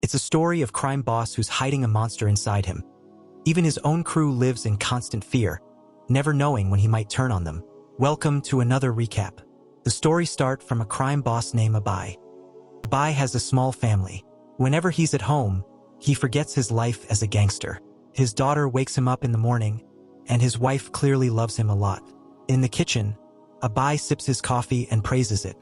It's a story of crime boss who's hiding a monster inside him. Even his own crew lives in constant fear, never knowing when he might turn on them. Welcome to another recap. The story starts from a crime boss named Abai. Abai has a small family. Whenever he's at home, he forgets his life as a gangster. His daughter wakes him up in the morning, and his wife clearly loves him a lot. In the kitchen, Abai sips his coffee and praises it,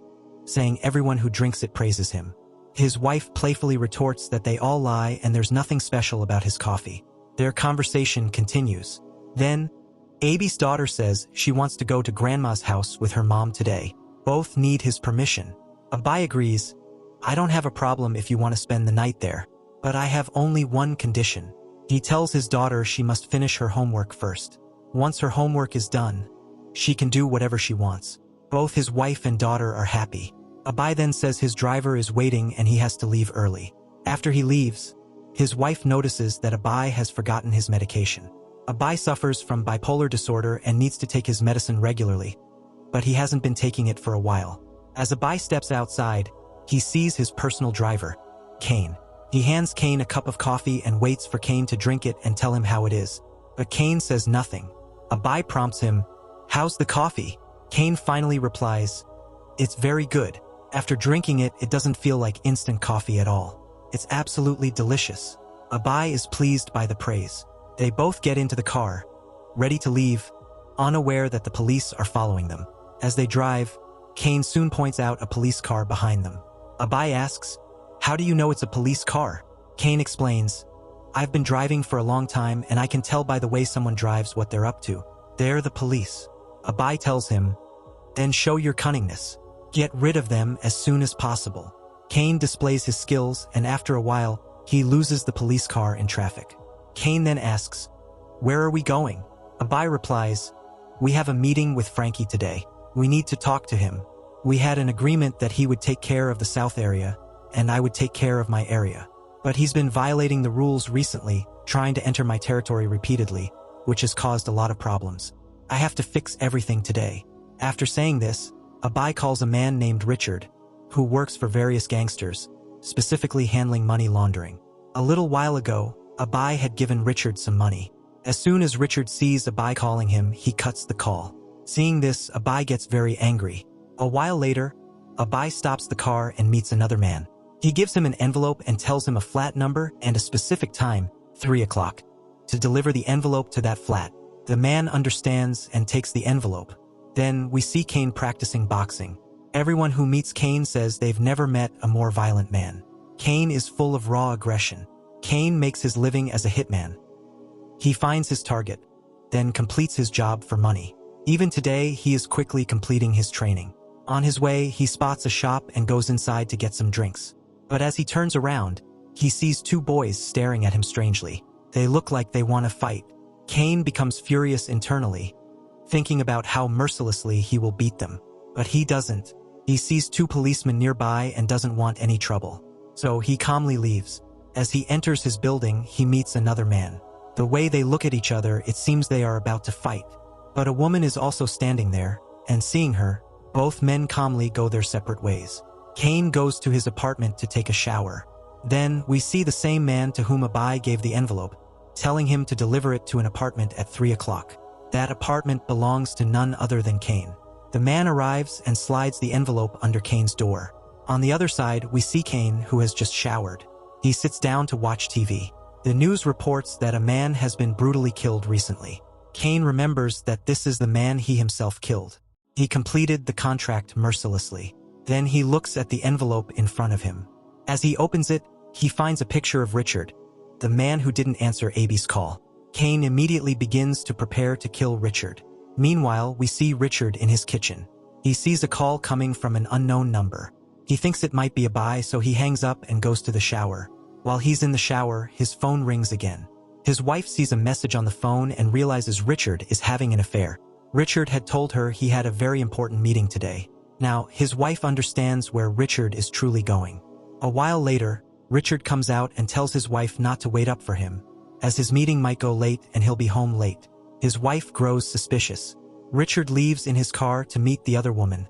saying everyone who drinks it praises him. His wife playfully retorts that they all lie and there's nothing special about his coffee. Their conversation continues. Then, Abi's daughter says she wants to go to Grandma's house with her mom today. Both need his permission. Abai agrees. I don't have a problem if you want to spend the night there, but I have only one condition. He tells his daughter she must finish her homework first. Once her homework is done, she can do whatever she wants. Both his wife and daughter are happy. Abai then says his driver is waiting and he has to leave early. After he leaves, his wife notices that Abai has forgotten his medication. Abai suffers from bipolar disorder and needs to take his medicine regularly, but he hasn't been taking it for a while. As Abai steps outside, he sees his personal driver, Cain. He hands Cain a cup of coffee and waits for Cain to drink it and tell him how it is. But Cain says nothing. Abai prompts him, "How's the coffee?" Cain finally replies, "It's very good. After drinking it, it doesn't feel like instant coffee at all. It's absolutely delicious." Abai is pleased by the praise. They both get into the car, ready to leave, unaware that the police are following them. As they drive, Cain soon points out a police car behind them. Abai asks, "How do you know it's a police car?" Cain explains, "I've been driving for a long time and I can tell by the way someone drives what they're up to. They're the police." Abai tells him, "Then show your cunningness. Get rid of them as soon as possible." Cain displays his skills and after a while, he loses the police car in traffic. Cain then asks, "Where are we going?" Abai replies, "We have a meeting with Frankie today. We need to talk to him. We had an agreement that he would take care of the south area, and I would take care of my area. But he's been violating the rules recently, trying to enter my territory repeatedly, which has caused a lot of problems. I have to fix everything today." After saying this, Abai calls a man named Richard, who works for various gangsters, specifically handling money laundering. A little while ago, Abai had given Richard some money. As soon as Richard sees Abai calling him, he cuts the call. Seeing this, Abai gets very angry. A while later, Abai stops the car and meets another man. He gives him an envelope and tells him a flat number and a specific time, 3 o'clock, to deliver the envelope to that flat. The man understands and takes the envelope. Then we see Cain practicing boxing. Everyone who meets Cain says they've never met a more violent man. Cain is full of raw aggression. Cain makes his living as a hitman. He finds his target, then completes his job for money. Even today, he is quickly completing his training. On his way, he spots a shop and goes inside to get some drinks. But as he turns around, he sees 2 boys staring at him strangely. They look like they want to fight. Cain becomes furious internally, thinking about how mercilessly he will beat them. But he doesn't. He sees 2 policemen nearby and doesn't want any trouble. So he calmly leaves. As he enters his building, he meets another man. The way they look at each other, it seems they are about to fight. But a woman is also standing there, and seeing her, both men calmly go their separate ways. Cain goes to his apartment to take a shower. Then, we see the same man to whom Abai gave the envelope, telling him to deliver it to an apartment at 3 o'clock. That apartment belongs to none other than Cain. The man arrives and slides the envelope under Cain's door. On the other side, we see Cain, who has just showered. He sits down to watch TV. The news reports that a man has been brutally killed recently. Cain remembers that this is the man he himself killed. He completed the contract mercilessly. Then he looks at the envelope in front of him. As he opens it, he finds a picture of Richard, the man who didn't answer Abi's call. Cain immediately begins to prepare to kill Richard. Meanwhile, we see Richard in his kitchen. He sees a call coming from an unknown number. He thinks it might be Abai, so he hangs up and goes to the shower. While he's in the shower, his phone rings again. His wife sees a message on the phone and realizes Richard is having an affair. Richard had told her he had a very important meeting today. Now, his wife understands where Richard is truly going. A while later, Richard comes out and tells his wife not to wait up for him, as his meeting might go late and he'll be home late. His wife grows suspicious. Richard leaves in his car to meet the other woman,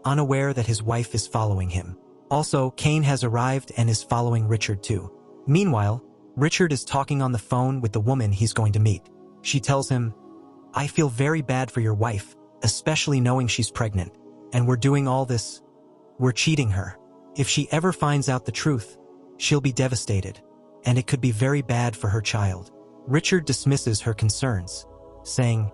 unaware that his wife is following him. Also, Cain has arrived and is following Richard too. Meanwhile, Richard is talking on the phone with the woman he's going to meet. She tells him, "I feel very bad for your wife, especially knowing she's pregnant. And we're doing all this. We're cheating her. If she ever finds out the truth, she'll be devastated. And it could be very bad for her child." Richard dismisses her concerns, saying,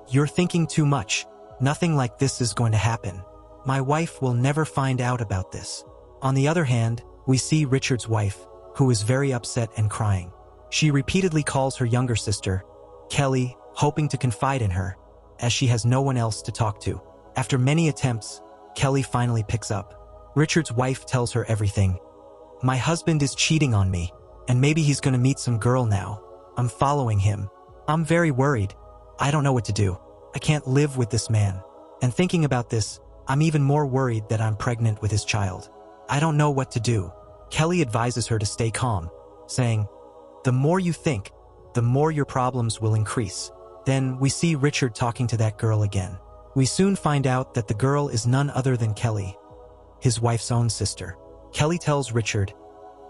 "You're thinking too much. Nothing like this is going to happen. My wife will never find out about this." On the other hand, we see Richard's wife, who is very upset and crying. She repeatedly calls her younger sister, Kelly, hoping to confide in her, as she has no one else to talk to. After many attempts, Kelly finally picks up. Richard's wife tells her everything. "My husband is cheating on me, and maybe he's going to meet some girl now. I'm following him. I'm very worried. I don't know what to do. I can't live with this man. And thinking about this, I'm even more worried that I'm pregnant with his child. I don't know what to do." Kelly advises her to stay calm, saying, "The more you think, the more your problems will increase." Then we see Richard talking to that girl again. We soon find out that the girl is none other than Kelly, his wife's own sister. Kelly tells Richard,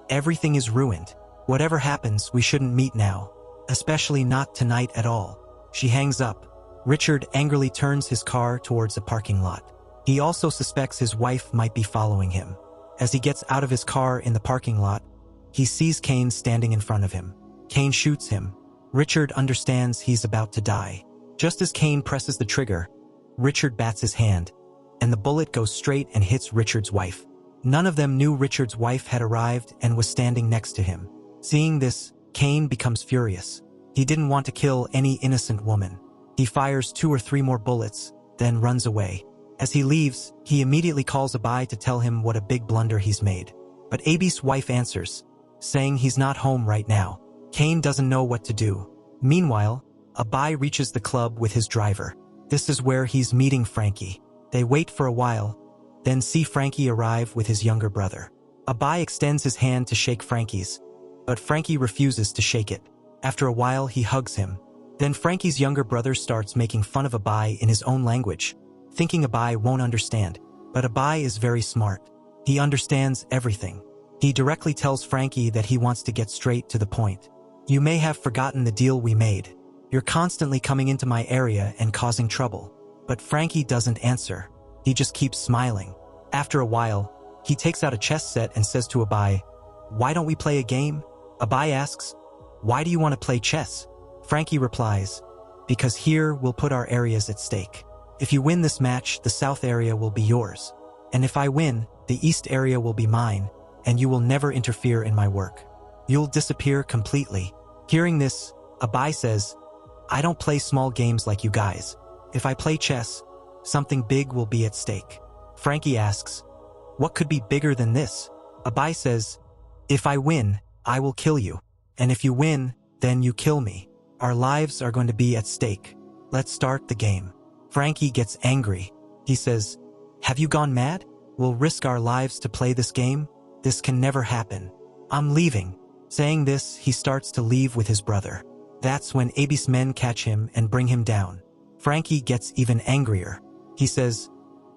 "Everything is ruined. Whatever happens, we shouldn't meet now. Especially not tonight at all." She hangs up. Richard angrily turns his car towards a parking lot. He also suspects his wife might be following him. As he gets out of his car in the parking lot, he sees Cain standing in front of him. Cain shoots him. Richard understands he's about to die. Just as Cain presses the trigger, Richard bats his hand, and the bullet goes straight and hits Richard's wife. None of them knew Richard's wife had arrived and was standing next to him. Seeing this, Cain becomes furious. He didn't want to kill any innocent woman. He fires 2 or 3 more bullets, then runs away. As he leaves, he immediately calls Abai to tell him what a big blunder he's made. But Abi's wife answers, saying he's not home right now. Cain doesn't know what to do. Meanwhile, Abai reaches the club with his driver. This is where he's meeting Frankie. They wait for a while, then see Frankie arrive with his younger brother. Abai extends his hand to shake Frankie's, but Frankie refuses to shake it. After a while, he hugs him. Then Frankie's younger brother starts making fun of Abai in his own language, thinking Abai won't understand. But Abai is very smart. He understands everything. He directly tells Frankie that he wants to get straight to the point. "You may have forgotten the deal we made. You're constantly coming into my area and causing trouble." But Frankie doesn't answer. He just keeps smiling. After a while, he takes out a chess set and says to Abai, "Why don't we play a game?" Abai asks, "Why do you want to play chess?" Frankie replies, "Because here we'll put our areas at stake. If you win this match, the south area will be yours. And if I win, the east area will be mine, and you will never interfere in my work. You'll disappear completely." Hearing this, Abai says, "I don't play small games like you guys. If I play chess, something big will be at stake." Frankie asks, "What could be bigger than this?" Abai says, "If I win, I will kill you. And if you win, then you kill me. Our lives are going to be at stake. Let's start the game." Frankie gets angry. He says, "Have you gone mad? We'll risk our lives to play this game? This can never happen. I'm leaving." Saying this, he starts to leave with his brother. That's when Abi's men catch him and bring him down. Frankie gets even angrier. He says,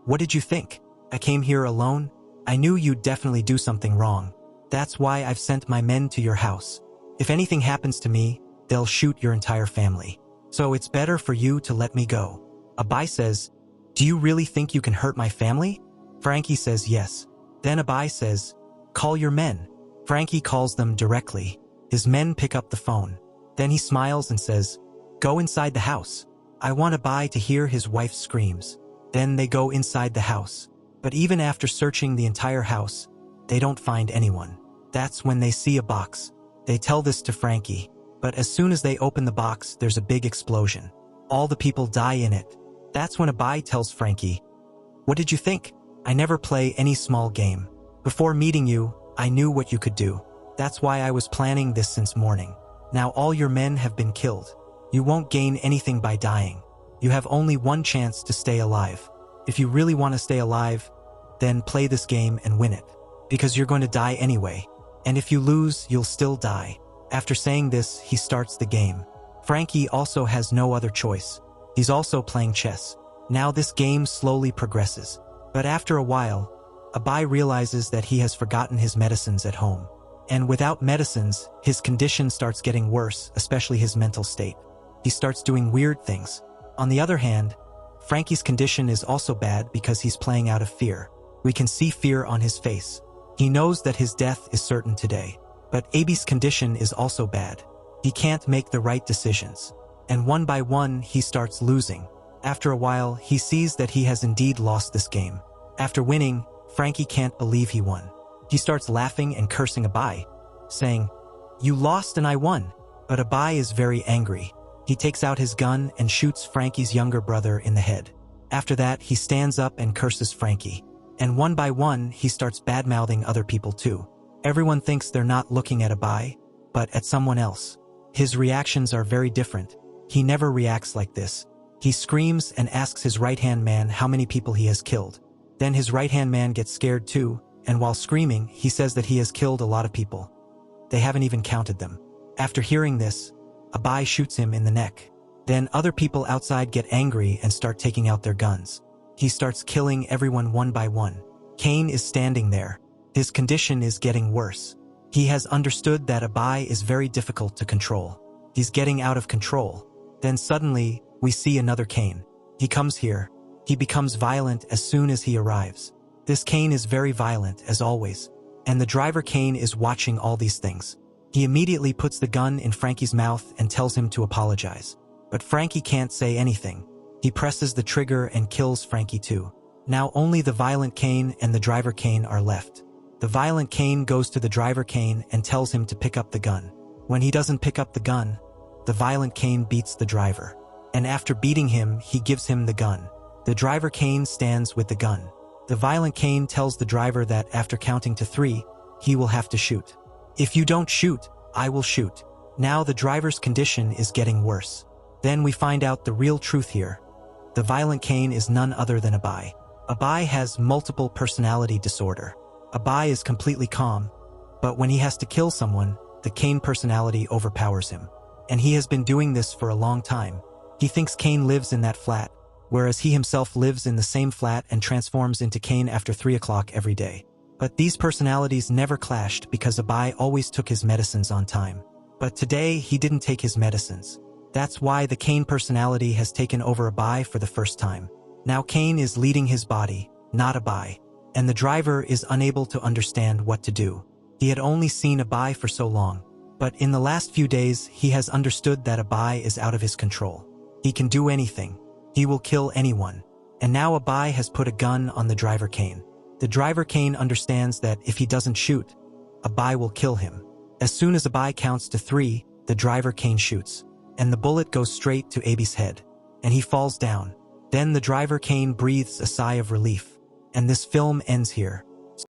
"What did you think? I came here alone? I knew you'd definitely do something wrong. That's why I've sent my men to your house. If anything happens to me, they'll shoot your entire family. So it's better for you to let me go." Abai says, "Do you really think you can hurt my family?" Frankie says yes. Then Abai says, "Call your men." Frankie calls them directly. His men pick up the phone. Then he smiles and says, "Go inside the house. I want Abai to hear his wife's screams." Then they go inside the house. But even after searching the entire house, they don't find anyone. That's when they see a box. They tell this to Frankie. But as soon as they open the box, there's a big explosion. All the people die in it. That's when Abai tells Frankie, "What did you think? I never play any small game. Before meeting you, I knew what you could do. That's why I was planning this since morning. Now all your men have been killed. You won't gain anything by dying. You have only one chance to stay alive. If you really want to stay alive, then play this game and win it. Because you're going to die anyway. And if you lose, you'll still die." After saying this, he starts the game. Frankie also has no other choice. He's also playing chess. Now this game slowly progresses. But after a while, Abai realizes that he has forgotten his medicines at home. And without medicines, his condition starts getting worse, especially his mental state. He starts doing weird things. On the other hand, Frankie's condition is also bad because he's playing out of fear. We can see fear on his face. He knows that his death is certain today. But Abby's condition is also bad. He can't make the right decisions. And one by one, he starts losing. After a while, he sees that he has indeed lost this game. After winning, Frankie can't believe he won. He starts laughing and cursing Abai, saying, "You lost and I won." But Abai is very angry. He takes out his gun and shoots Frankie's younger brother in the head. After that, he stands up and curses Frankie. And one by one, he starts bad-mouthing other people too. Everyone thinks they're not looking at Abai, but at someone else. His reactions are very different. He never reacts like this. He screams and asks his right-hand man how many people he has killed. Then his right-hand man gets scared too, and while screaming, he says that he has killed a lot of people. They haven't even counted them. After hearing this, Abai shoots him in the neck. Then other people outside get angry and start taking out their guns. He starts killing everyone one by one. Cain is standing there. His condition is getting worse. He has understood that Abai is very difficult to control. He's getting out of control. Then suddenly, we see another Cain. He comes here. He becomes violent as soon as he arrives. This Cain is very violent, as always. And the driver Cain is watching all these things. He immediately puts the gun in Frankie's mouth and tells him to apologize. But Frankie can't say anything. He presses the trigger and kills Frankie too. Now only the violent Cain and the driver Cain are left. The violent Cain goes to the driver Cain and tells him to pick up the gun. When he doesn't pick up the gun, the violent Cain beats the driver. And after beating him, he gives him the gun. The driver Cain stands with the gun. The violent Cain tells the driver that after counting to 3, he will have to shoot. "If you don't shoot, I will shoot." Now the driver's condition is getting worse. Then we find out the real truth here. The violent Cain is none other than Abai. Abai has multiple personality disorder. Abai is completely calm, but when he has to kill someone, the Cain personality overpowers him. And he has been doing this for a long time. He thinks Cain lives in that flat, whereas he himself lives in the same flat and transforms into Cain after 3 o'clock every day. But these personalities never clashed because Abai always took his medicines on time. But today, he didn't take his medicines. That's why the Cain personality has taken over Abai for the first time. Now Cain is leading his body, not Abai. And the driver is unable to understand what to do. He had only seen Abai for so long. But in the last few days, he has understood that Abai is out of his control. He can do anything. He will kill anyone. And now Abai has put a gun on the driver Cain. The driver Cain understands that if he doesn't shoot, Abai will kill him. As soon as Abai counts to 3, the driver Cain shoots. And the bullet goes straight to Abi's head. And he falls down. Then the driver Cain breathes a sigh of relief. And this film ends here.